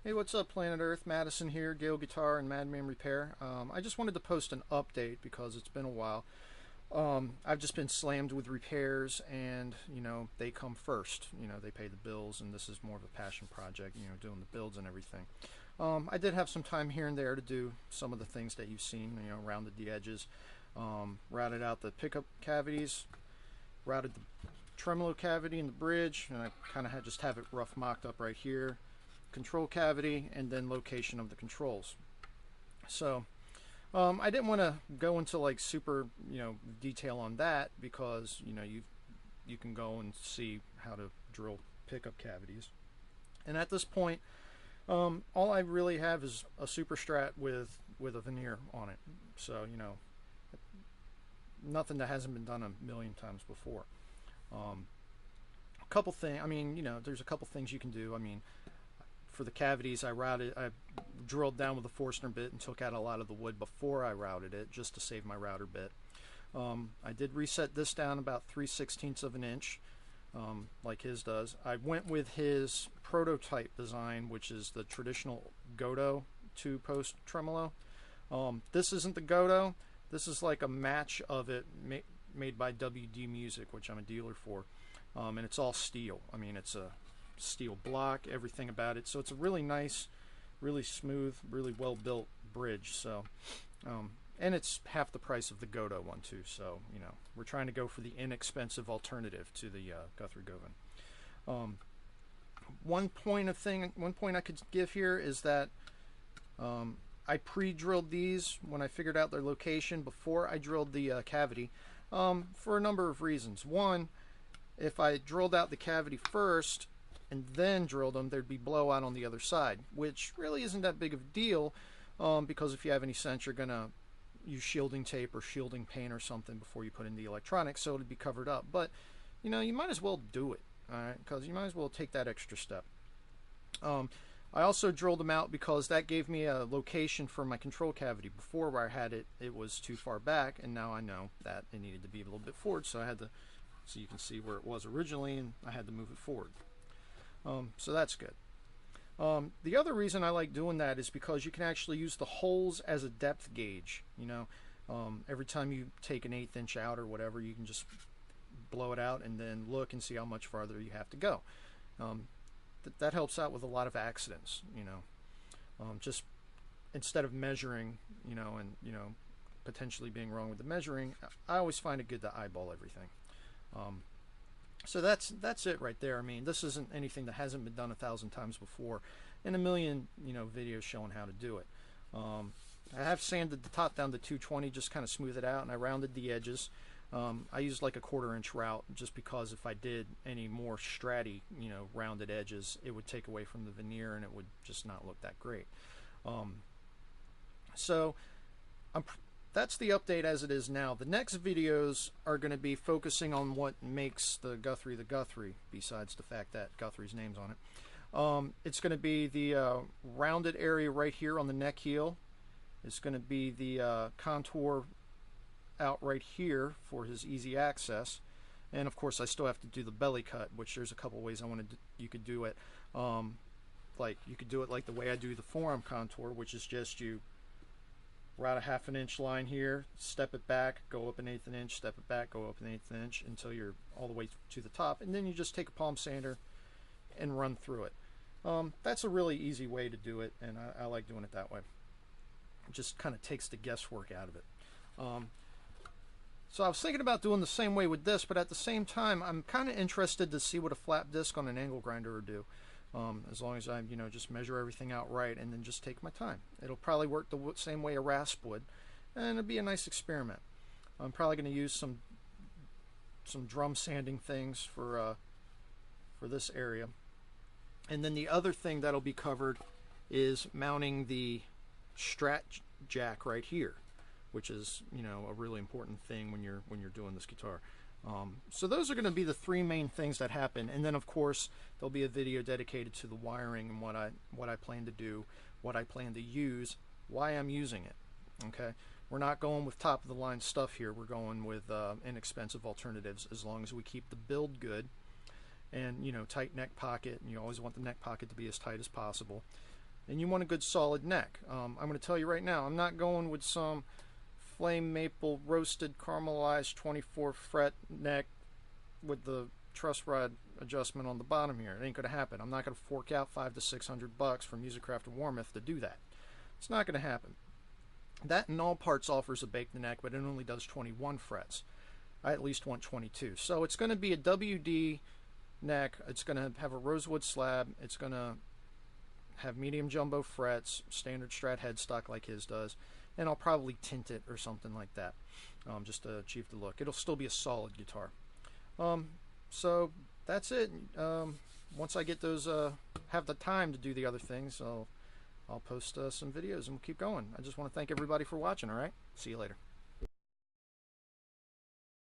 Hey, what's up, Planet Earth? Madison here, Gale Guitar and Madman Repair. I just wanted to post an update because it's been a while. I've just been slammed with repairs, and they come first. They pay the bills, and this is more of a passion project. Doing the builds and everything. I did have some time here and there to do some of the things that you've seen. Rounded the edges, routed out the pickup cavities, routed the tremolo cavity in the bridge, and I kind of just have it rough mocked up right here. Control cavity, and then location of the controls. So I didn't want to go into like super detail on that because you can go and see how to drill pickup cavities. And at this point, all I really have is a super strat with a veneer on it. So nothing that hasn't been done a million times before. A couple things. I mean, there's a couple things you can do. I mean, for the cavities, I drilled down with a Forstner bit and took out a lot of the wood before I routed it, just to save my router bit. I did reset this down about 3/16 of an inch, like his does. I went with his prototype design, which is the traditional Godo 2-post tremolo. This isn't the Godo. This is like a match of it made by WD Music, which I'm a dealer for, and it's all steel. I mean, it's a steel block, everything about it. So it's a really nice, really smooth, really well built bridge. So, and it's half the price of the Godo one too. So we're trying to go for the inexpensive alternative to the Guthrie Govan. One point I could give here is that I pre-drilled these when I figured out their location before I drilled the cavity, for a number of reasons. One, if I drilled out the cavity first and then drilled them, there'd be blowout on the other side, which really isn't that big of a deal, because if you have any sense, you're going to use shielding tape or shielding paint or something before you put in the electronics, so it'll be covered up. But you might as well do it, all right? Because you might as well take that extra step. I also drilled them out because that gave me a location for my control cavity. Before, where I had it, it was too far back, and now I know that it needed to be a little bit forward, so I had to, so you can see where it was originally, and I had to move it forward. So that's good. The other reason I like doing that is because you can actually use the holes as a depth gauge. Every time you take an 1/8 inch out or whatever, you can just blow it out and then look and see how much farther you have to go. That helps out with a lot of accidents. Just instead of measuring, and potentially being wrong with the measuring, I always find it good to eyeball everything. So that's it right there. I mean, this isn't anything that hasn't been done 1,000 times before, and a million videos showing how to do it. I have sanded the top down to 220, just kind of smooth it out, and I rounded the edges. I used like a 1/4 inch route just because if I did any more stratty, rounded edges, it would take away from the veneer and it would just not look that great. So that's the update as it is now. The next videos are going to be focusing on what makes the Guthrie, besides the fact that Guthrie's name's on it. It's going to be the rounded area right here on the neck heel. It's going to be the contour out right here for his easy access. And of course I still have to do the belly cut, which there's a couple ways you could do it. Like you could do it like the way I do the forearm contour, which is just you route a 1/2 inch line here, step it back, go up an 1/8 inch, step it back, go up an 1/8 inch until you're all the way to the top, and then you just take a palm sander and run through it. That's a really easy way to do it, and I like doing it that way. It just kind of takes the guesswork out of it. So I was thinking about doing the same way with this, but at the same time I'm kind of interested to see what a flap disc on an angle grinder would do. As long as I just measure everything out right and then just take my time. It'll probably work the same way a rasp would, and it'll be a nice experiment. I'm probably going to use some drum sanding things for this area. And then the other thing that'll be covered is mounting the Strat jack right here, which is a really important thing when you're doing this guitar. So those are going to be the 3 main things that happen, and then of course there'll be a video dedicated to the wiring and what I plan to do, what I plan to use, why I'm using it. Okay, we're not going with top of the line stuff here. We're going with inexpensive alternatives, as long as we keep the build good and tight neck pocket, and you always want the neck pocket to be as tight as possible. and you want a good solid neck. I'm going to tell you right now, I'm not going with some flame maple roasted caramelized 24 fret neck with the truss rod adjustment on the bottom here. It ain't going to happen. I'm not going to fork out $500 to $600 from Musicraft or Warmoth to do that. It's not going to happen. That in all parts offers a baked neck, but it only does 21 frets. I at least want 22. So it's going to be a WD neck. It's going to have a rosewood slab. It's going to have medium jumbo frets, standard Strat headstock like his does, and I'll probably tint it or something like that, just to achieve the look. It'll still be a solid guitar. So that's it. Once I get those, have the time to do the other things, I'll post some videos and we'll keep going. I just want to thank everybody for watching. All right, see you later.